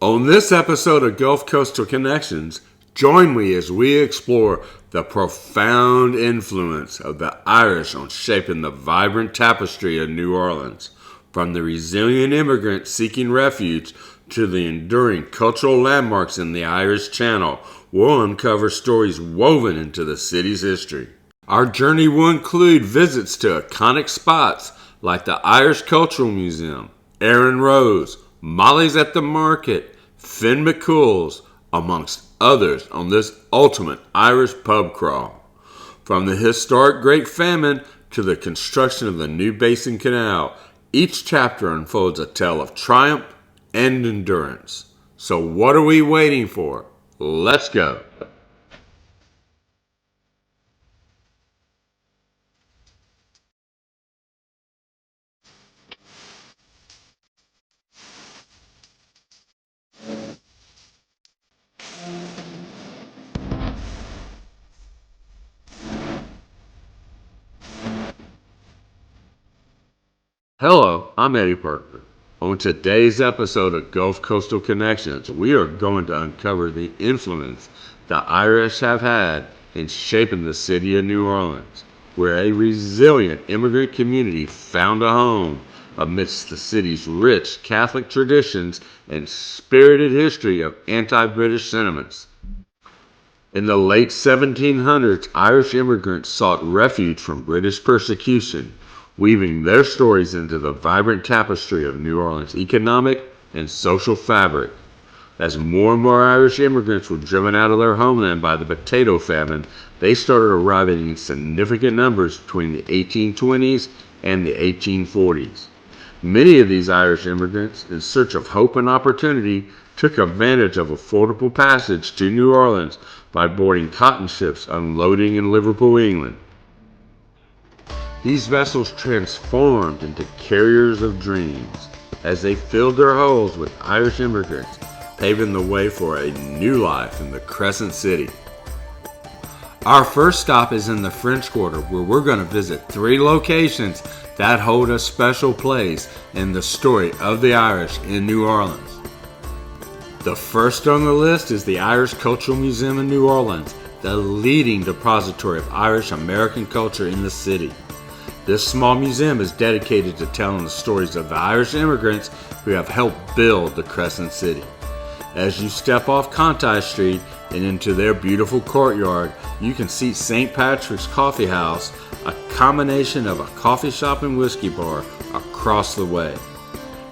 On this episode of Gulf Coastal Connections, join me as we explore the profound influence of the Irish on shaping the vibrant tapestry of New Orleans. From the resilient immigrants seeking refuge to the enduring cultural landmarks in the Irish Channel, we'll uncover stories woven into the city's history. Our journey will include visits to iconic spots like the Irish Cultural Museum, Aaron Rose, Molly's at the Market, Finn Mcools, amongst others on this ultimate Irish pub crawl. From the historic Great Famine to the construction of the new Basin Canal, each chapter unfolds a tale of triumph and endurance. So what are we waiting for? Let's go. Hello, I'm Eddie Parker. On today's episode of Gulf Coastal Connections, we are going to uncover the influence the Irish have had in shaping the city of New Orleans, where a resilient immigrant community found a home amidst the city's rich Catholic traditions and spirited history of anti-British sentiments. In the late 1700s, Irish immigrants sought refuge from British persecution, weaving their stories into the vibrant tapestry of New Orleans' economic and social fabric. As more and more Irish immigrants were driven out of their homeland by the potato famine, they started arriving in significant numbers between the 1820s and the 1840s. Many of these Irish immigrants, in search of hope and opportunity, took advantage of affordable passage to New Orleans by boarding cotton ships unloading in Liverpool, England. These vessels transformed into carriers of dreams as they filled their hulls with Irish immigrants, paving the way for a new life in the Crescent City. Our first stop is in the French Quarter, where we're going to visit 3 locations that hold a special place in the story of the Irish in New Orleans. The first on the list is the Irish Cultural Museum in New Orleans, the leading depository of Irish American culture in the city. This small museum is dedicated to telling the stories of the Irish immigrants who have helped build the Crescent City. As you step off Conti Street and into their beautiful courtyard, you can see St. Patrick's Coffee House, a combination of a coffee shop and whiskey bar across the way.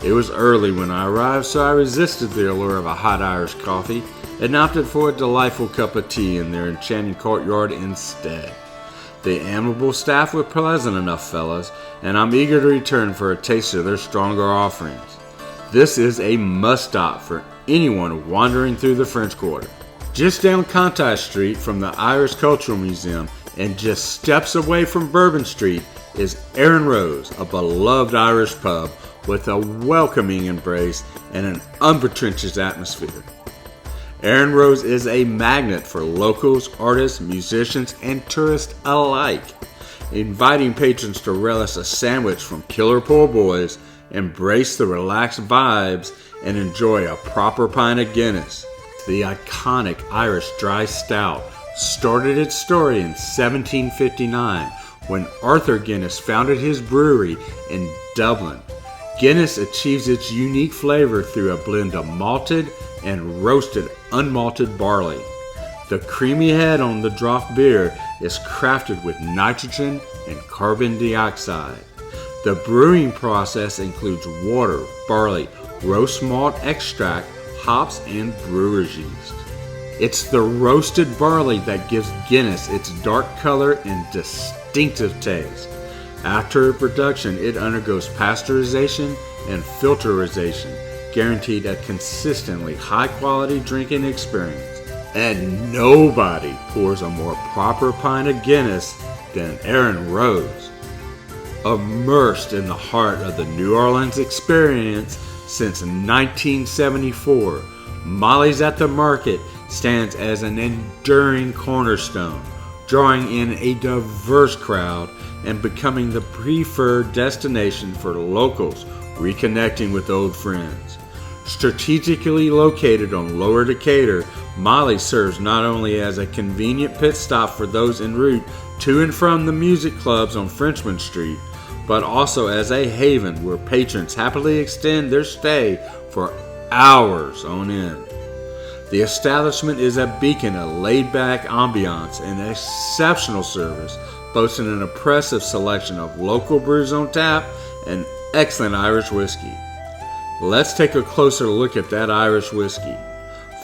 It was early when I arrived, so I resisted the allure of a hot Irish coffee and opted for a delightful cup of tea in their enchanting courtyard instead. The amiable staff were pleasant enough fellows, and I'm eager to return for a taste of their stronger offerings. This is a must-stop for anyone wandering through the French Quarter. Just down Conti Street from the Irish Cultural Museum and just steps away from Bourbon Street is Aaron Rose, a beloved Irish pub with a welcoming embrace and an unpretentious atmosphere. Aaron Rose is a magnet for locals, artists, musicians, and tourists alike, inviting patrons to relish a sandwich from killer po' boys, embrace the relaxed vibes, and enjoy a proper pint of Guinness. The iconic Irish Dry Stout started its story in 1759 when Arthur Guinness founded his brewery in Dublin. Guinness achieves its unique flavor through a blend of malted and roasted unmalted barley. The creamy head on the draught beer is crafted with nitrogen and carbon dioxide. The brewing process includes water, barley, roast malt extract, hops, and brewer's yeast. It's the roasted barley that gives Guinness its dark color and distinctive taste. After production, it undergoes pasteurization and filterization, guaranteed a consistently high-quality drinking experience. And nobody pours a more proper pint of Guinness than Aaron Rose. Immersed in the heart of the New Orleans experience since 1974, Molly's at the Market stands as an enduring cornerstone, drawing in a diverse crowd and becoming the preferred destination for locals reconnecting with old friends. Strategically located on Lower Decatur, Molly serves not only as a convenient pit stop for those en route to and from the music clubs on Frenchman Street, but also as a haven where patrons happily extend their stay for hours on end. The establishment is a beacon of laid-back ambiance and exceptional service, boasting an impressive selection of local brews on tap and excellent Irish whiskey. Let's take a closer look at that Irish whiskey,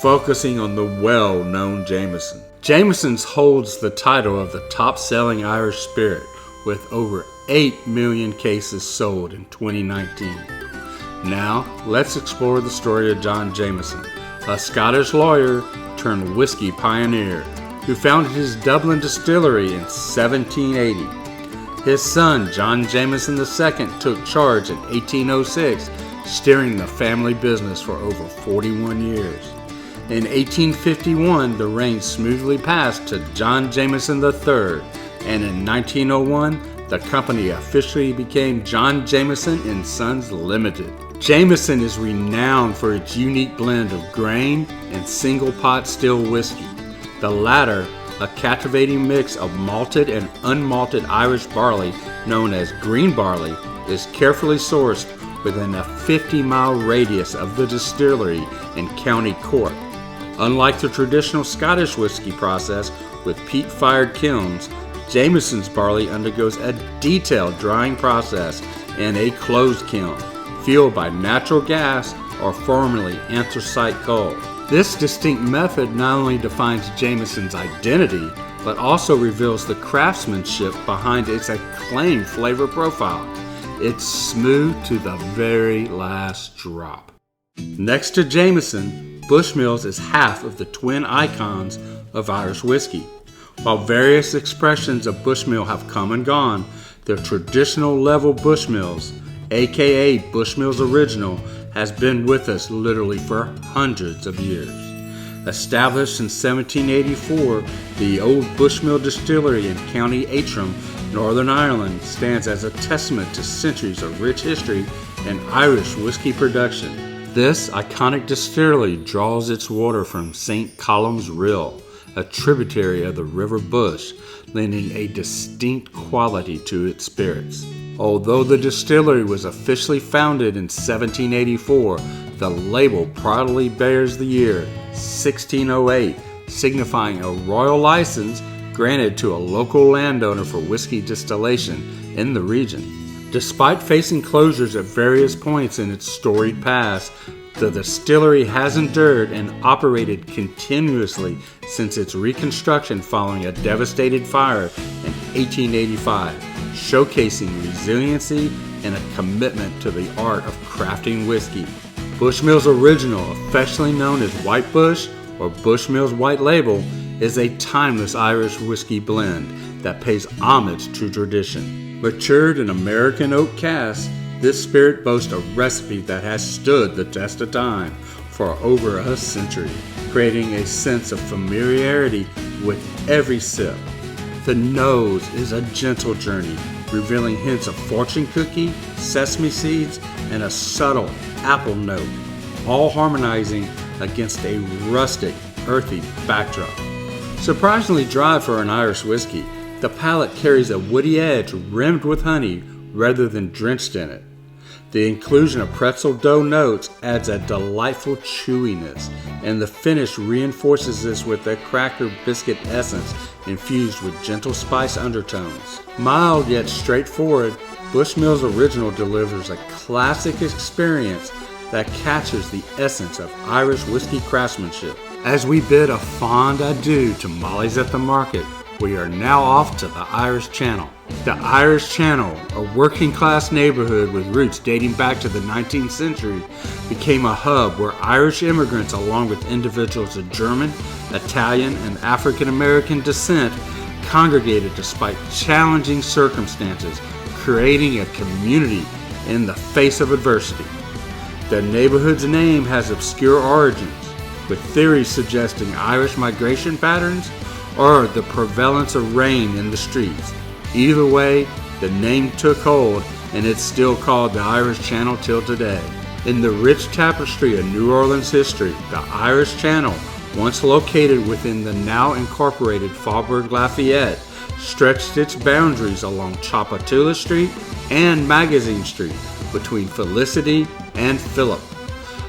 focusing on the well-known Jameson. Jameson's holds the title of the top-selling Irish spirit with over 8 million cases sold in 2019. Now, let's explore the story of John Jameson, a Scottish lawyer turned whiskey pioneer who founded his Dublin distillery in 1780. His son, John Jameson II, took charge in 1806, steering the family business for over 41 years. In 1851, the reins smoothly passed to John Jameson III, and in 1901, the company officially became John Jameson & Sons Limited. Jameson is renowned for its unique blend of grain and single pot still whiskey. The latter, a captivating mix of malted and unmalted Irish barley known as green barley, is carefully sourced within a 50-mile radius of the distillery in County Cork. Unlike the traditional Scottish whiskey process with peat-fired kilns, Jameson's barley undergoes a detailed drying process in a closed kiln, fueled by natural gas or formerly anthracite coal. This distinct method not only defines Jameson's identity, but also reveals the craftsmanship behind its acclaimed flavor profile. It's smooth to the very last drop. Next to Jameson, Bushmills is half of the twin icons of Irish whiskey. While various expressions of Bushmill have come and gone, the traditional level Bushmills, aka Bushmills Original, has been with us literally for hundreds of years. Established in 1784, the old Bushmill Distillery in County Antrim, Northern Ireland, stands as a testament to centuries of rich history and Irish whiskey production. This iconic distillery draws its water from St. Colum's Rill, a tributary of the River Bush, lending a distinct quality to its spirits. Although the distillery was officially founded in 1784, the label proudly bears the year 1608, signifying a royal license granted to a local landowner for whiskey distillation in the region. Despite facing closures at various points in its storied past, the distillery has endured and operated continuously since its reconstruction following a devastating fire in 1885, showcasing resiliency and a commitment to the art of crafting whiskey. Bushmills Original, affectionately known as White Bush or Bushmills White Label, is a timeless Irish whiskey blend that pays homage to tradition. Matured in American oak casks, this spirit boasts a recipe that has stood the test of time for over a century, creating a sense of familiarity with every sip. The nose is a gentle journey, revealing hints of fortune cookie, sesame seeds, and a subtle apple note, all harmonizing against a rustic, earthy backdrop. Surprisingly dry for an Irish whiskey, the palate carries a woody edge rimmed with honey rather than drenched in it. The inclusion of pretzel dough notes adds a delightful chewiness, and the finish reinforces this with a cracker biscuit essence infused with gentle spice undertones. Mild yet straightforward, Bushmills Original delivers a classic experience that captures the essence of Irish whiskey craftsmanship. As we bid a fond adieu to Molly's at the Market, we are now off to the Irish Channel. The Irish Channel, a working-class neighborhood with roots dating back to the 19th century, became a hub where Irish immigrants, along with individuals of German, Italian, and African American descent, congregated despite challenging circumstances, creating a community in the face of adversity. The neighborhood's name has obscure origins, with theories suggesting Irish migration patterns or the prevalence of rain in the streets. Either way, the name took hold, and it's still called the Irish Channel till today. In the rich tapestry of New Orleans history, the Irish Channel, once located within the now incorporated Faubourg Lafayette, stretched its boundaries along Chapatula Street and Magazine Street between Felicity and Phillip.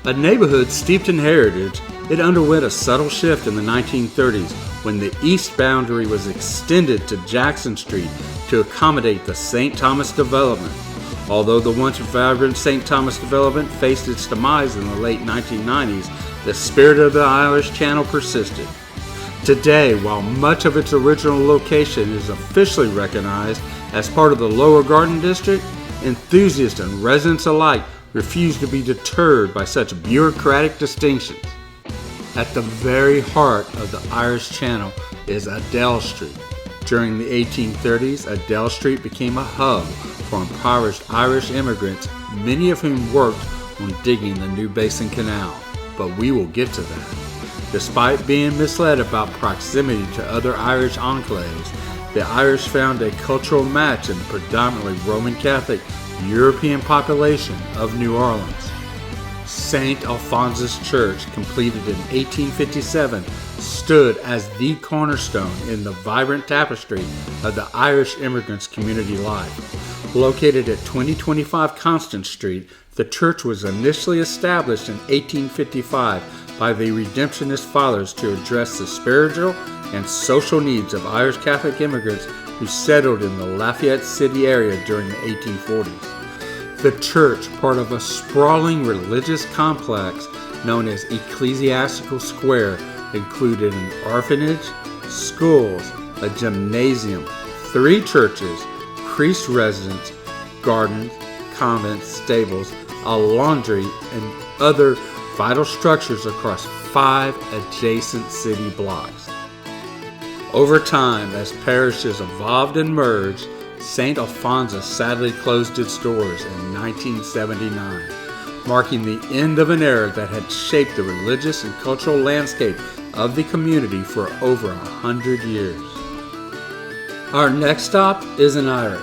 A neighborhood steeped in heritage, it underwent a subtle shift in the 1930s when the east boundary was extended to Jackson Street to accommodate the St. Thomas development. Although the once vibrant St. Thomas development faced its demise in the late 1990s, the spirit of the Irish Channel persisted. Today, while much of its original location is officially recognized as part of the Lower Garden District, enthusiasts and residents alike refuse to be deterred by such bureaucratic distinctions. At the very heart of the Irish Channel is Adele Street. During the 1830s, Adele Street became a hub for impoverished Irish immigrants, many of whom worked on digging the new Basin Canal. But we will get to that. Despite being misled about proximity to other Irish enclaves, the Irish found a cultural match in the predominantly Roman Catholic European population of New Orleans. St. Alphonsus Church, completed in 1857, stood as the cornerstone in the vibrant tapestry of the Irish immigrants' community life. Located at 2025 Constant Street, the church was initially established in 1855 by the Redemptionist Fathers to address the spiritual and social needs of Irish Catholic immigrants who settled in the Lafayette City area during the 1840s. The church, part of a sprawling religious complex known as Ecclesiastical Square, included an orphanage, schools, a gymnasium, 3 churches, priest residence, gardens, convents, stables, a laundry, and other vital structures across 5 adjacent city blocks. Over time, as parishes evolved and merged, St. Alphonsus sadly closed its doors in 1979, marking the end of an era that had shaped the religious and cultural landscape of the community for over 100 years. Our next stop isn't Irish,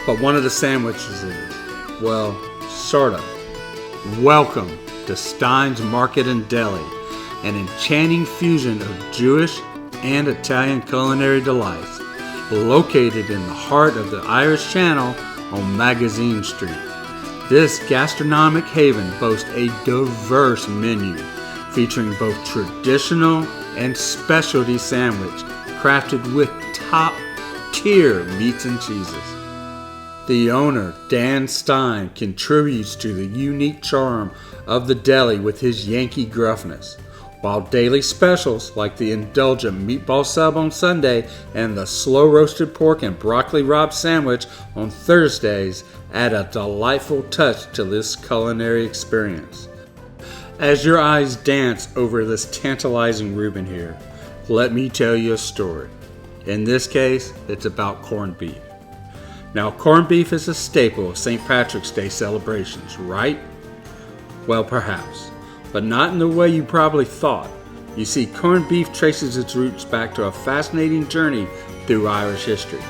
but one of the sandwiches is. Well, sort of. Welcome to Stein's Market and Deli, an enchanting fusion of Jewish and Italian culinary delights, located in the heart of the Irish Channel on Magazine Street. This gastronomic haven boasts a diverse menu featuring both traditional and specialty sandwich crafted with top-tier meats and cheeses. The owner, Dan Stein, contributes to the unique charm of the deli with his Yankee gruffness, while daily specials like the indulgent meatball sub on Sunday and the slow-roasted pork and broccoli rabe sandwich on Thursdays add a delightful touch to this culinary experience. As your eyes dance over this tantalizing Reuben here, let me tell you a story. In this case, it's about corned beef. Now, corned beef is a staple of St. Patrick's Day celebrations, right? Well, perhaps, but not in the way you probably thought. You see, corned beef traces its roots back to a fascinating journey through Irish history.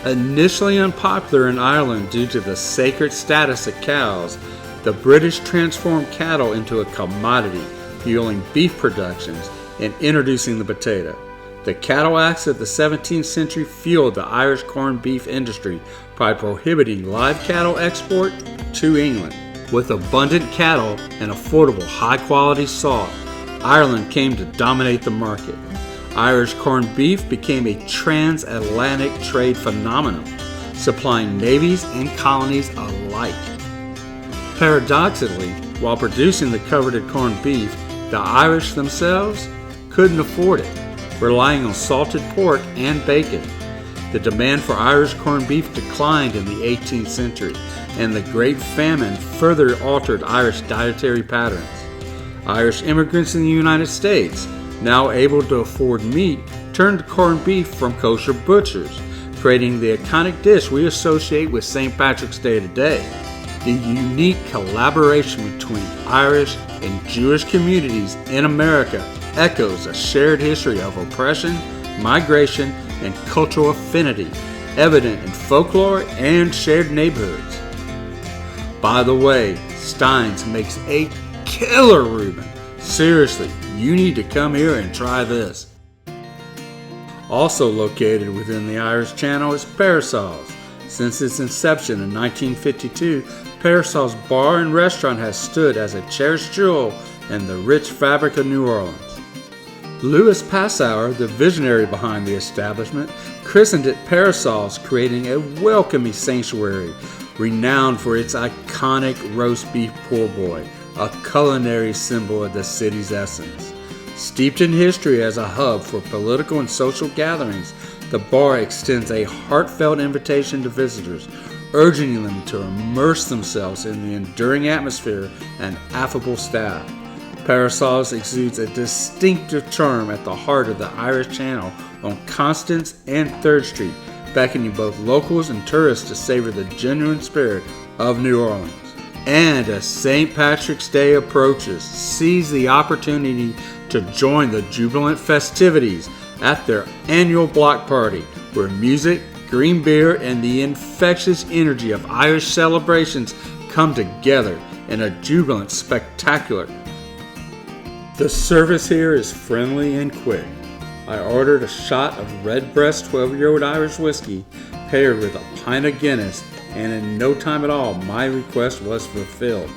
Initially unpopular in Ireland due to the sacred status of cows, the British transformed cattle into a commodity, fueling beef productions and introducing the potato. The Cattle Acts of the 17th century fueled the Irish corned beef industry by prohibiting live cattle export to England. With abundant cattle and affordable high-quality salt, Ireland came to dominate the market. Irish corned beef became a transatlantic trade phenomenon, supplying navies and colonies alike. Paradoxically, while producing the coveted corned beef, the Irish themselves couldn't afford it, relying on salted pork and bacon. The demand for Irish corned beef declined in the 18th century, and the Great Famine further altered Irish dietary patterns. Irish immigrants in the United States, now able to afford meat, turned to corned beef from kosher butchers, creating the iconic dish we associate with St. Patrick's Day today. The unique collaboration between Irish and Jewish communities in America echoes a shared history of oppression, migration, and cultural affinity, evident in folklore and shared neighborhoods. By the way, Stein's makes a killer Reuben. Seriously, you need to come here and try this. Also located within the Irish Channel is Parasol's. Since its inception in 1952, Parasol's bar and restaurant has stood as a cherished jewel in the rich fabric of New Orleans. Louis Passour, the visionary behind the establishment, christened it Parasol's, creating a welcoming sanctuary renowned for its iconic roast beef poor boy, a culinary symbol of the city's essence. Steeped in history as a hub for political and social gatherings, the bar extends a heartfelt invitation to visitors, urging them to immerse themselves in the enduring atmosphere and affable staff. Parasol's exudes a distinctive charm at the heart of the Irish Channel on Constance and 3rd Street, beckoning both locals and tourists to savor the genuine spirit of New Orleans. And as St. Patrick's Day approaches, seize the opportunity to join the jubilant festivities at their annual block party, where music, green beer, and the infectious energy of Irish celebrations come together in a jubilant spectacular. The service here is friendly and quick. I ordered a shot of Redbreast 12-year-old Irish whiskey paired with a pint of Guinness, and in no time at all, my request was fulfilled.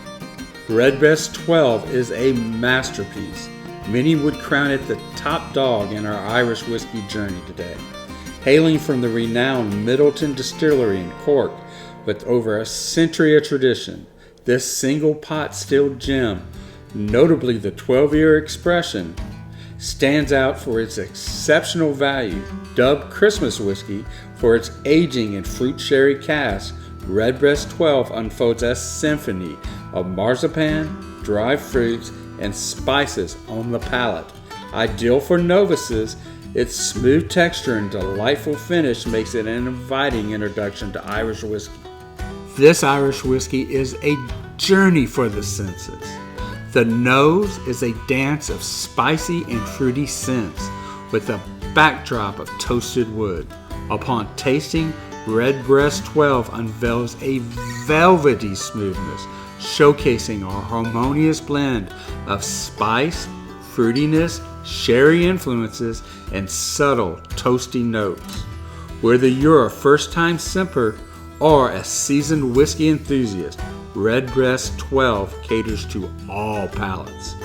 Redbreast 12 is a masterpiece. Many would crown it the top dog in our Irish whiskey journey today. Hailing from the renowned Middleton Distillery in Cork, with over a century of tradition, this single pot still gem, notably the 12-year expression, stands out for its exceptional value. Dubbed Christmas whiskey for its aging in fruit sherry cask, Redbreast 12 unfolds a symphony of marzipan, dried fruits, and spices on the palate. Ideal for novices, its smooth texture and delightful finish makes it an inviting introduction to Irish whiskey. This Irish whiskey is a journey for the senses. The nose is a dance of spicy and fruity scents with a backdrop of toasted wood. Upon tasting, Redbreast 12 unveils a velvety smoothness, showcasing a harmonious blend of spice, fruitiness, sherry influences, and subtle toasty notes. Whether you're a first-time simper or a seasoned whiskey enthusiast, Redbreast 12 caters to all palates.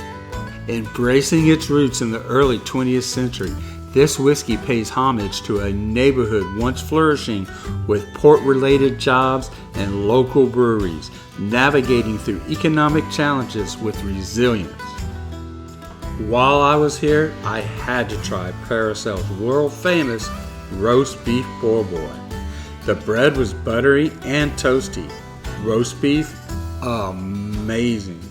Embracing its roots in the early 20th century, this whiskey pays homage to a neighborhood once flourishing with port-related jobs and local breweries, navigating through economic challenges with resilience. While I was here, I had to try Parasol's world-famous roast beef poor boy. The bread was buttery and toasty. Roast beef, amazing.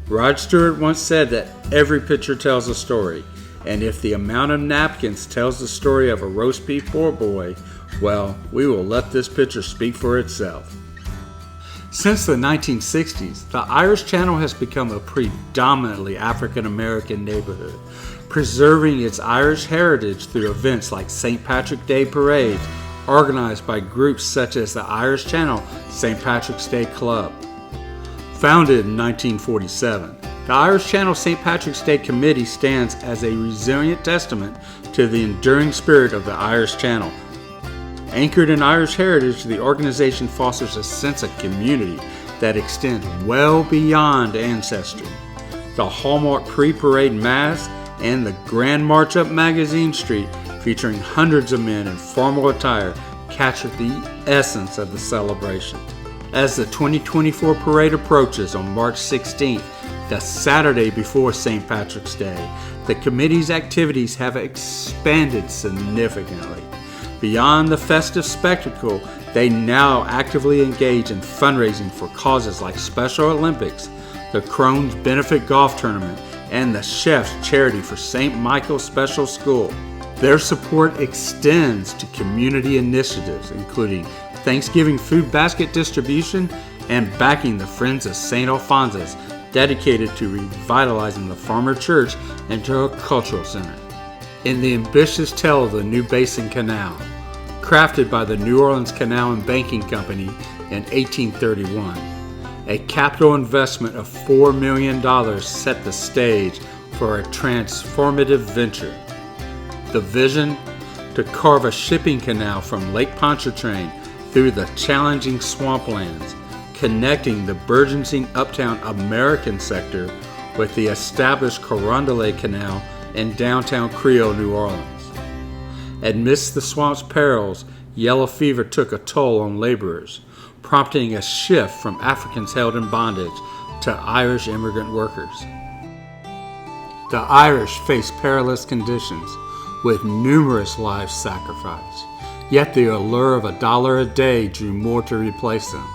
Rod Stewart once said that every picture tells a story, and if the amount of napkins tells the story of a roast beef poor boy, well, we will let this picture speak for itself. Since the 1960s, the Irish Channel has become a predominantly African American neighborhood, preserving its Irish heritage through events like St. Patrick's Day parades, organized by groups such as the Irish Channel St. Patrick's Day Club. Founded in 1947, the Irish Channel St. Patrick's Day Committee stands as a resilient testament to the enduring spirit of the Irish Channel. Anchored in Irish heritage, the organization fosters a sense of community that extends well beyond ancestry. The Hallmark pre-parade mass and the Grand March Up Magazine Street, featuring hundreds of men in formal attire, capture the essence of the celebration. As the 2024 parade approaches on March 16th, the Saturday before St. Patrick's Day, the committee's activities have expanded significantly. Beyond the festive spectacle, they now actively engage in fundraising for causes like Special Olympics, the Crohn's Benefit Golf Tournament, and the Chef's Charity for St. Michael's Special School. Their support extends to community initiatives, including Thanksgiving food basket distribution and backing the Friends of St. Alphonsus, dedicated to revitalizing the former church into a cultural center. In the ambitious tale of the new Basin Canal, crafted by the New Orleans Canal and Banking Company in 1831, A capital investment of $4 million set the stage for a transformative venture. The vision? To carve a shipping canal from Lake Pontchartrain through the challenging swamplands, connecting the burgeoning uptown American sector with the established Carondelet Canal in downtown Creole, New Orleans. Amidst the swamp's perils, yellow fever took a toll on laborers, prompting a shift from Africans held in bondage to Irish immigrant workers. The Irish faced perilous conditions, with numerous lives sacrificed, yet the allure of $1 a day drew more to replace them.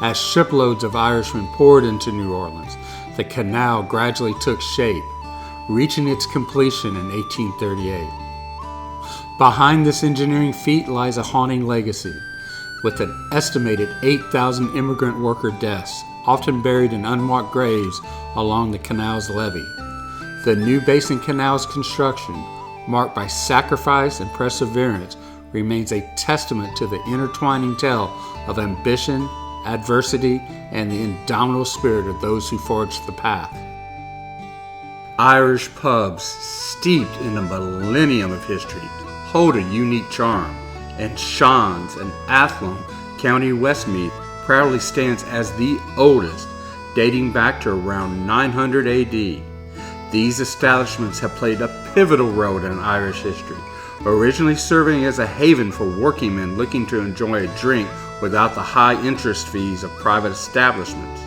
As shiploads of Irishmen poured into New Orleans, the canal gradually took shape, reaching its completion in 1838. Behind this engineering feat lies a haunting legacy, with an estimated 8,000 immigrant worker deaths, often buried in unmarked graves along the canal's levee. The new Basin Canal's construction, marked by sacrifice and perseverance, remains a testament to the intertwining tale of ambition, adversity, and the indomitable spirit of those who forged the path. Irish pubs, steeped in a millennium of history, hold a unique charm, and Sean's in Athlone, County Westmeath, proudly stands as the oldest, dating back to around 900 AD. These establishments have played a pivotal role in Irish history, originally serving as a haven for working men looking to enjoy a drink without the high interest fees of private establishments.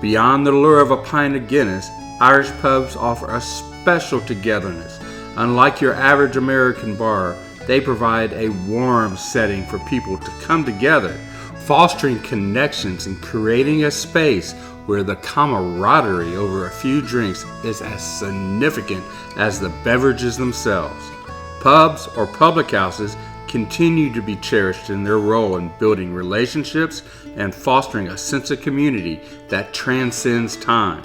Beyond the lure of a pint of Guinness, Irish pubs offer a special togetherness. Unlike your average American bar, they provide a warm setting for people to come together, fostering connections and creating a space where the camaraderie over a few drinks is as significant as the beverages themselves. Pubs or public houses continue to be cherished in their role in building relationships and fostering a sense of community that transcends time.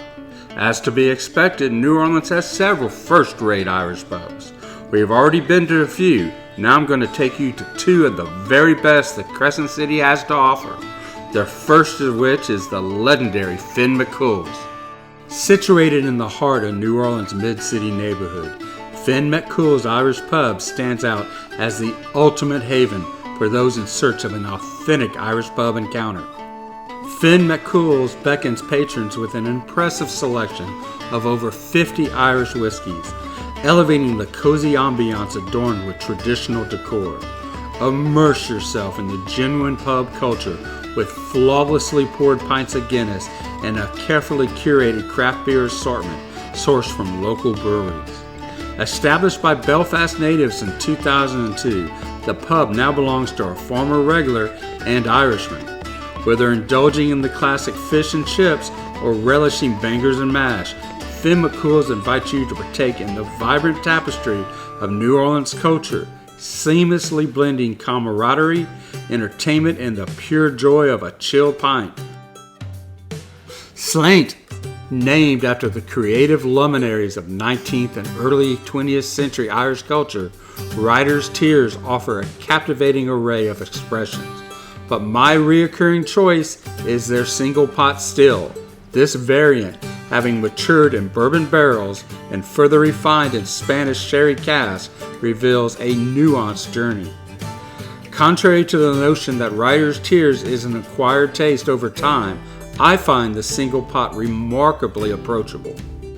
As to be expected, New Orleans has several first-rate Irish pubs. We have already been to a few. Now I'm going to take you to two of the very best that Crescent City has to offer. The first of which is the legendary Finn Mcools. Situated in the heart of New Orleans' mid-city neighborhood, Finn Mcools Irish Pub stands out as the ultimate haven for those in search of an authentic Irish pub encounter. Finn Mcools beckons patrons with an impressive selection of over 50 Irish whiskeys, elevating the cozy ambiance adorned with traditional decor. Immerse yourself in the genuine pub culture with flawlessly poured pints of Guinness and a carefully curated craft beer assortment sourced from local breweries. Established by Belfast natives in 2002, the pub now belongs to a former regular and Irishman. Whether indulging in the classic fish and chips or relishing bangers and mash, Finn Mcools invites you to partake in the vibrant tapestry of New Orleans culture, seamlessly blending camaraderie, entertainment, and the pure joy of a chilled pint. Slaint, named after the creative luminaries of 19th and early 20th century Irish culture, Writer's Tears offer a captivating array of expressions. But my reoccurring choice is their single pot still. This variant, having matured in bourbon barrels and further refined in Spanish sherry casks, reveals a nuanced journey. Contrary to the notion that Writer's Tears is an acquired taste over time, I find the single pot remarkably approachable.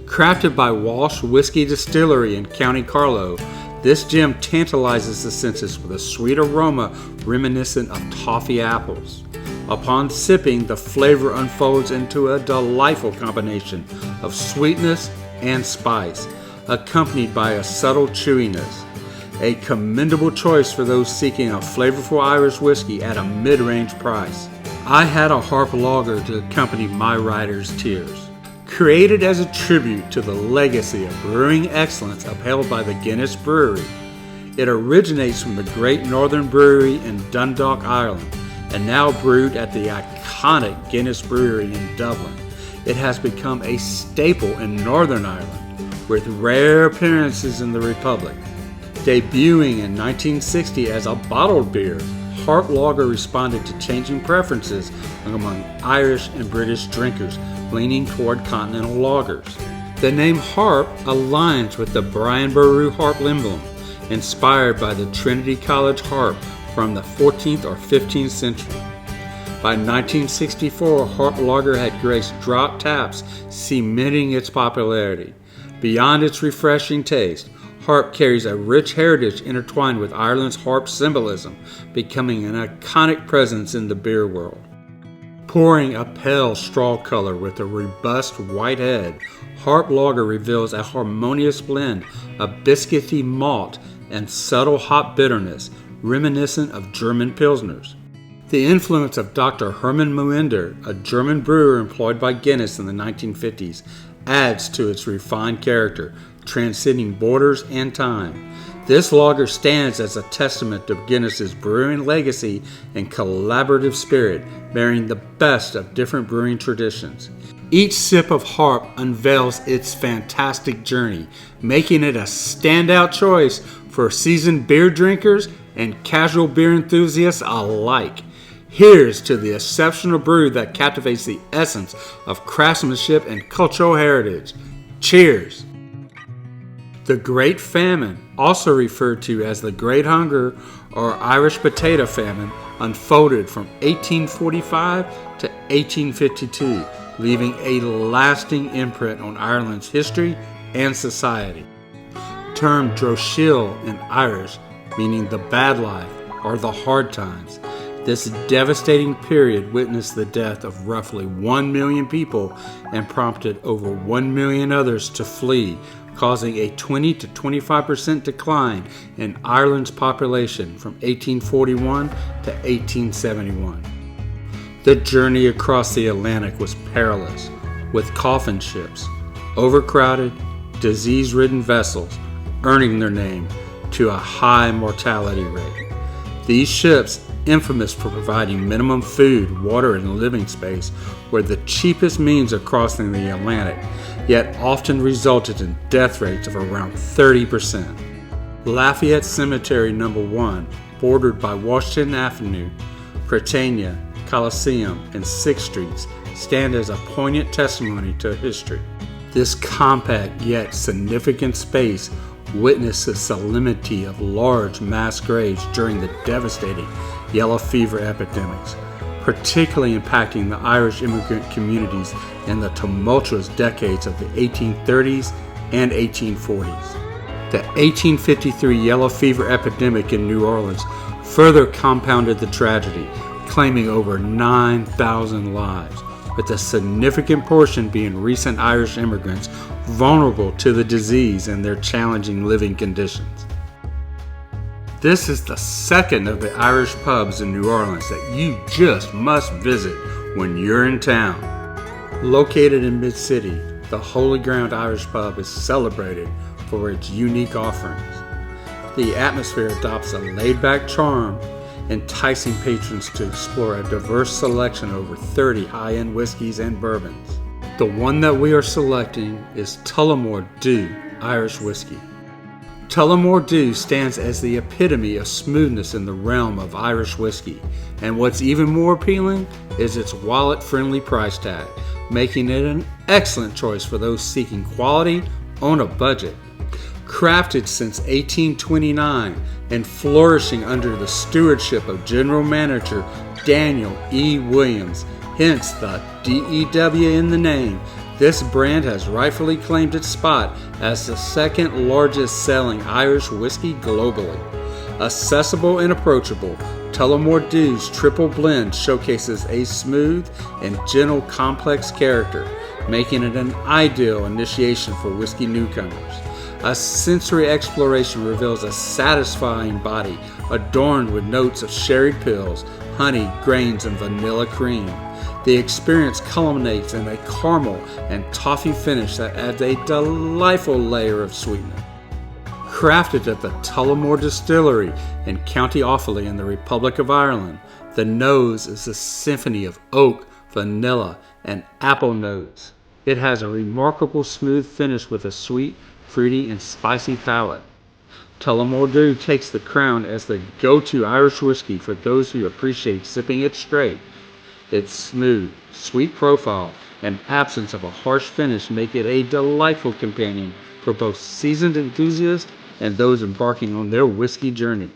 Crafted by Walsh Whiskey Distillery in County Carlow, this gem tantalizes the senses with a sweet aroma reminiscent of toffee apples. Upon sipping, the flavor unfolds into a delightful combination of sweetness and spice, accompanied by a subtle chewiness. A commendable choice for those seeking a flavorful Irish whiskey at a mid-range price. I had a Harp lager to accompany my Writer's Tears. Created as a tribute to the legacy of brewing excellence upheld by the Guinness Brewery, it originates from the Great Northern Brewery in Dundalk, Ireland, and now brewed at the iconic Guinness Brewery in Dublin. It has become a staple in Northern Ireland, with rare appearances in the Republic. Debuting in 1960 as a bottled beer, Harp Lager responded to changing preferences among Irish and British drinkers leaning toward continental lagers. The name Harp aligns with the Brian Boru harp emblem, inspired by the Trinity College harp from the 14th or 15th century. By 1964, Harp Lager had graced drop taps, cementing its popularity. Beyond its refreshing taste, Harp carries a rich heritage intertwined with Ireland's harp symbolism, becoming an iconic presence in the beer world. Pouring a pale straw color with a robust white head, Harp Lager reveals a harmonious blend of biscuity malt and subtle hop bitterness, reminiscent of German Pilsners. The influence of Dr. Hermann Muender, a German brewer employed by Guinness in the 1950s, adds to its refined character, transcending borders and time. This lager stands as a testament to Guinness's brewing legacy and collaborative spirit, marrying the best of different brewing traditions. Each sip of Harp unveils its fantastic journey, making it a standout choice for seasoned beer drinkers and casual beer enthusiasts alike. Here's to the exceptional brew that captivates the essence of craftsmanship and cultural heritage. Cheers! The Great Famine, also referred to as the Great Hunger or Irish Potato Famine, unfolded from 1845 to 1852, leaving a lasting imprint on Ireland's history and society. Termed Droshil in Irish, meaning the bad life or the hard times, this devastating period witnessed the death of roughly 1 million people and prompted over 1 million others to flee, causing a 20 to 25% decline in Ireland's population from 1841 to 1871. The journey across the Atlantic was perilous, with coffin ships, overcrowded, disease-ridden vessels earning their name to a high mortality rate. These ships, infamous for providing minimum food, water, and living space, were the cheapest means of crossing the Atlantic, yet often resulted in death rates of around 30%. Lafayette Cemetery No. 1, bordered by Washington Avenue, Prytania, Coliseum, and 6th Streets, stand as a poignant testimony to history. This compact yet significant space witnessed the solemnity of large mass graves during the devastating yellow fever epidemics, particularly impacting the Irish immigrant communities in the tumultuous decades of the 1830s and 1840s. The 1853 yellow fever epidemic in New Orleans further compounded the tragedy, claiming over 9,000 lives, with a significant portion being recent Irish immigrants vulnerable to the disease and their challenging living conditions. This is the second of the Irish pubs in New Orleans that you just must visit when you're in town. Located in Mid-City, the Holy Ground Irish Pub is celebrated for its unique offerings. The atmosphere adopts a laid-back charm, enticing patrons to explore a diverse selection of over 30 high-end whiskeys and bourbons. The one that we are selecting is Tullamore Dew Irish Whiskey. Tullamore Dew stands as the epitome of smoothness in the realm of Irish whiskey, and what's even more appealing is its wallet-friendly price tag, making it an excellent choice for those seeking quality on a budget. Crafted since 1829 and flourishing under the stewardship of General Manager Daniel E. Williams, hence the DEW in the name, this brand has rightfully claimed its spot as the second largest selling Irish whiskey globally. Accessible and approachable, Tullamore Dew's triple blend showcases a smooth and gentle complex character, making it an ideal initiation for whiskey newcomers. A sensory exploration reveals a satisfying body adorned with notes of sherry pills, honey, grains, and vanilla cream. The experience culminates in a caramel and toffee finish that adds a delightful layer of sweetness. Crafted at the Tullamore Distillery in County Offaly in the Republic of Ireland, the nose is a symphony of oak, vanilla, and apple notes. It has a remarkable smooth finish with a sweet, fruity, and spicy palate. Tullamore takes the crown as the go-to Irish whiskey for those who appreciate sipping it straight. Its smooth, sweet profile and absence of a harsh finish make it a delightful companion for both seasoned enthusiasts and those embarking on their whiskey journey.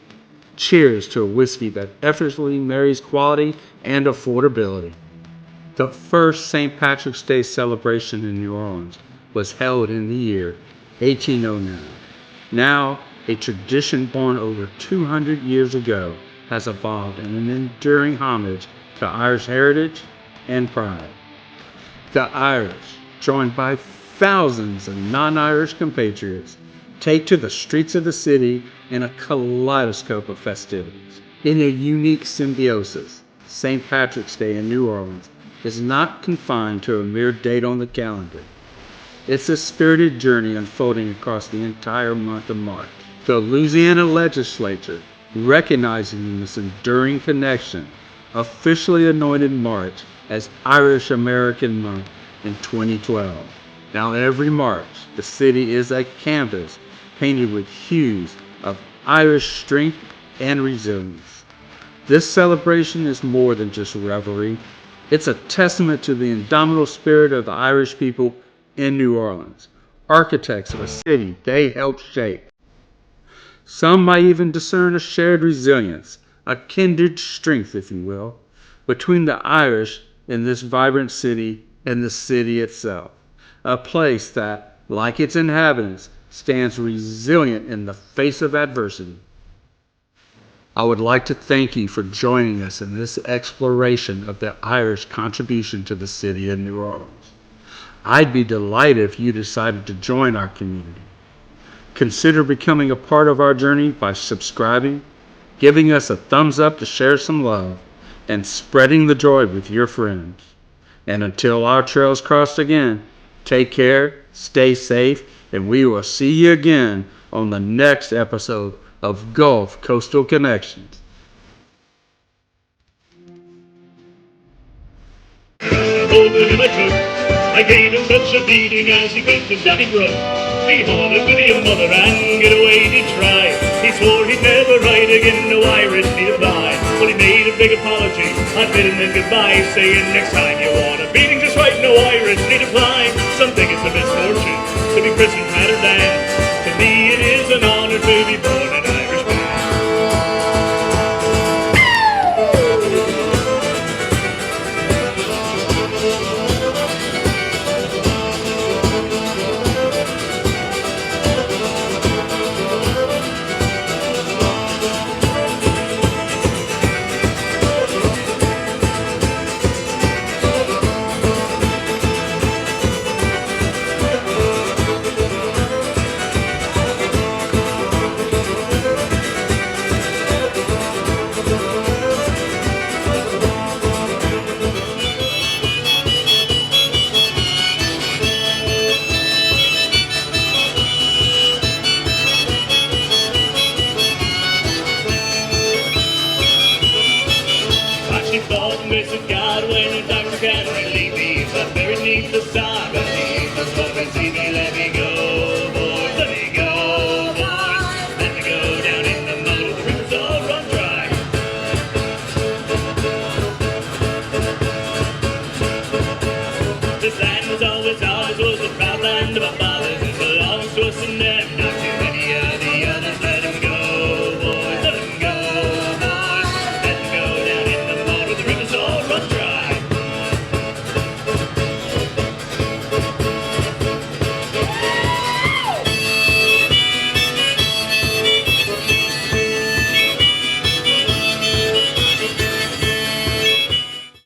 Cheers to a whiskey that effortlessly marries quality and affordability. The first St. Patrick's Day celebration in New Orleans was held in the year 1809. Now, a tradition born over 200 years ago has evolved in an enduring homage to Irish heritage and pride. The Irish, joined by thousands of non-Irish compatriots, take to the streets of the city in a kaleidoscope of festivities. In a unique symbiosis, St. Patrick's Day in New Orleans is not confined to a mere date on the calendar. It's a spirited journey unfolding across the entire month of March. The Louisiana legislature, recognizing this enduring connection, officially anointed March as Irish American Month in 2012. Now every March, the city is a canvas painted with hues of Irish strength and resilience. This celebration is more than just revelry. It's a testament to the indomitable spirit of the Irish people in New Orleans, architects of a city they helped shape. Some might even discern a shared resilience, a kindred strength, if you will, between the Irish in this vibrant city and the city itself. A place that, like its inhabitants, stands resilient in the face of adversity. I would like to thank you for joining us in this exploration of the Irish contribution to the city of New Orleans. I'd be delighted if you decided to join our community. Consider becoming a part of our journey by subscribing, giving us a thumbs up to share some love, and spreading the joy with your friends. And until our trails cross again, take care, stay safe, and we will see you again on the next episode of Gulf Coastal Connections. I gave him such a beating as he kicked his daddy broke. He hauled with your mother and get away to try. He swore he'd never write again, no Irish need apply. Well, he made a big apology, I bid him then goodbye, saying next time you want a beating, just write no Irish need apply. Some think it's a misfortune to be christened tattered Dan. To me it is an honor to be born an Irish man. Mason God when the doctor can't relieve me. If I'm buried neath the star beneath the smoke and see me, let me go, boys, let me go, boys. Let me go down in the mud, the rivers all run dry. This land was always ours, was the proud land of our fathers. It belongs to us and them, not to them.